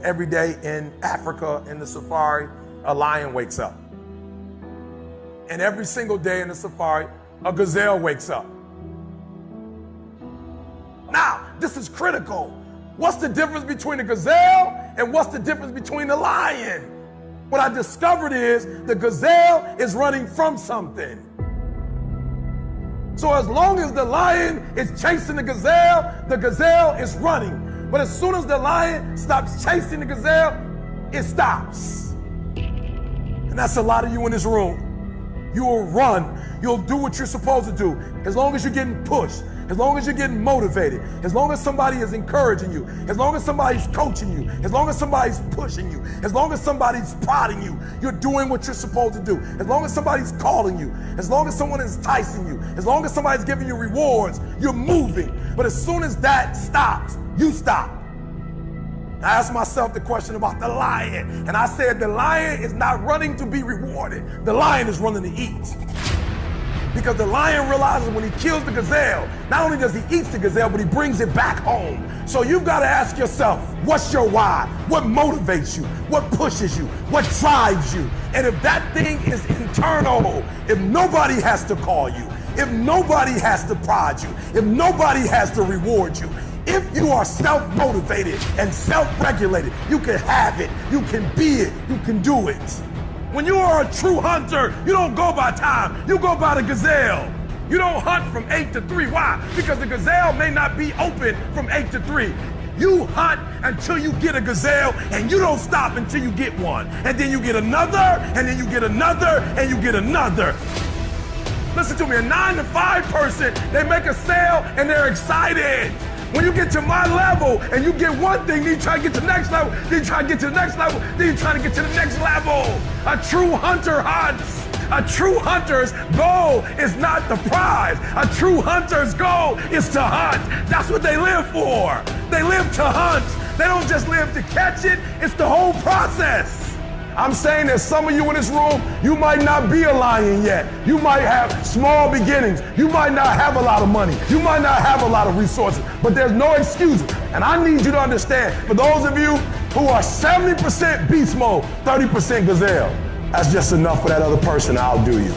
every day in Africa in the safari, a lion wakes up. And every single day in the safari, a gazelle wakes up. Now, this is critical. What's the difference between a gazelle and what's the difference between a lion? What I discovered is the gazelle is running from something. So as long as the lion is chasing the gazelle is running. But as soon as the lion stops chasing the gazelle, it stops. And that's a lot of you in this room. You will run. You'll do what you're supposed to do. As long as you're getting pushed, as long as you're getting motivated, as long as somebody is encouraging you, as long as somebody's coaching you, as long as somebody's pushing you, as long as somebody's prodding you, you're doing what you're supposed to do. As long as somebody's calling you, as long as someone is enticing you, as long as somebody's giving you rewards, you're moving. But as soon as that stops, you stop. I asked myself the question about the lion, and I said the lion is not running to be rewarded. The lion is running to eat. Because the lion realizes when he kills the gazelle, not only does he eat the gazelle, but he brings it back home. So you've got to ask yourself, what's your why? What motivates you? What pushes you? What drives you? And if that thing is internal, if nobody has to call you, if nobody has to prod you, if nobody has to reward you, if you are self-motivated and self-regulated, you can have it, you can be it, you can do it. When you are a true hunter, you don't go by time, you go by the gazelle. You don't hunt from 8 to 3. Why? Because the gazelle may not be open from 8 to 3. You hunt until you get a gazelle, and you don't stop until you get one. And then you get another, and then you get another, and you get another. Listen to me, a 9 to 5 person, they make a sale and they're excited. When you get to my level and you get one thing, then you try to get to the next level, then you try to get to the next level, then you try to get to the next level. A true hunter hunts. A true hunter's goal is not the prize. A true hunter's goal is to hunt. That's what they live for. They live to hunt. They don't just live to catch it. It's the whole process. I'm saying that some of you in this room, you might not be a lion yet. You might have small beginnings. You might not have a lot of money. You might not have a lot of resources, but there's no excuses. And I need you to understand, for those of you who are 70% beast mode, 30% gazelle, that's just enough for that other person. I'll do you.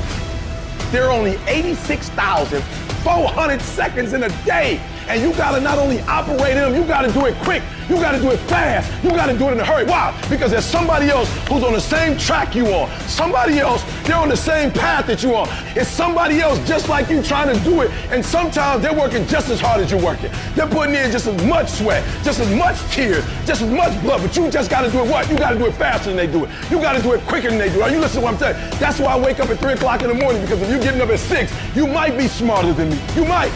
There are only 86,400 seconds in a day. And you gotta not only operate in them, you gotta do it quick, you gotta do it fast, you gotta do it in a hurry. Why? Because there's somebody else who's on the same track you on. Somebody else, they're on the same path that you on. It's somebody else just like you trying to do it, and sometimes they're working just as hard as you're working. They're putting in just as much sweat, just as much tears, just as much blood, but you just gotta do it what? You gotta do it faster than they do it. You gotta do it quicker than they do it. Are you listening to what I'm telling you? That's why I wake up at 3 o'clock in the morning, because if you're getting up at 6, you might be smarter than me. You might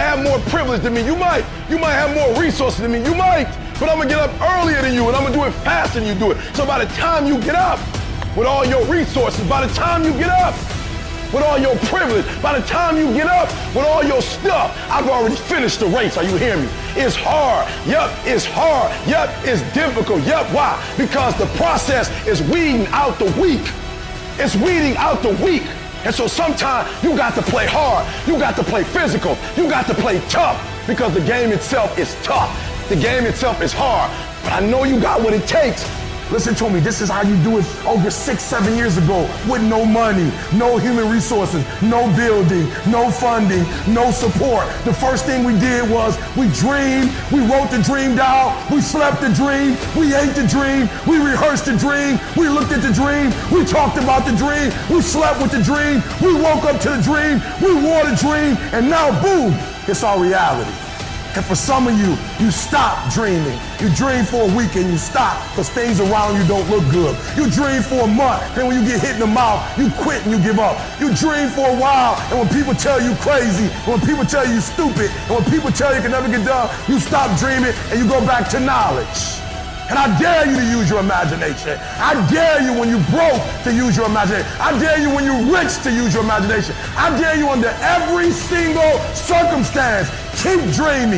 have more privilege than me. You might have more resources than me. You might, but I'm gonna get up earlier than you, and I'm gonna do it faster than you do it. So by the time you get up with all your resources, by the time you get up with all your privilege, by the time you get up with all your stuff, I've already finished the race. Are you hearing me? It's hard. Yup, it's hard. Yup, it's difficult. Yup, why? Because the process is weeding out the weak. It's weeding out the weak. And so sometimes you got to play hard. You got to play physical. You got to play tough, because the game itself is tough. The game itself is hard. But I know you got what it takes. Listen to me, this is how you do it over 6-7 years ago, with no money, no human resources, no building, no funding, no support. The first thing we did was we dreamed, we wrote the dream down, we slept the dream, we ate the dream, we rehearsed the dream, we looked at the dream, we talked about the dream, we slept with the dream, we woke up to the dream, we wore the dream, and now boom, it's our reality. And for some of you, you stop dreaming. You dream for a week and you stop because things around you don't look good. You dream for a month, and when you get hit in the mouth, you quit and you give up. You dream for a while, and when people tell you crazy, and when people tell you stupid, and when people tell you can never get done, you stop dreaming and you go back to knowledge. And I dare you to use your imagination. I dare you when you broke to use your imagination. I dare you when you're rich to use your imagination. I dare you under every single circumstance. Keep dreaming.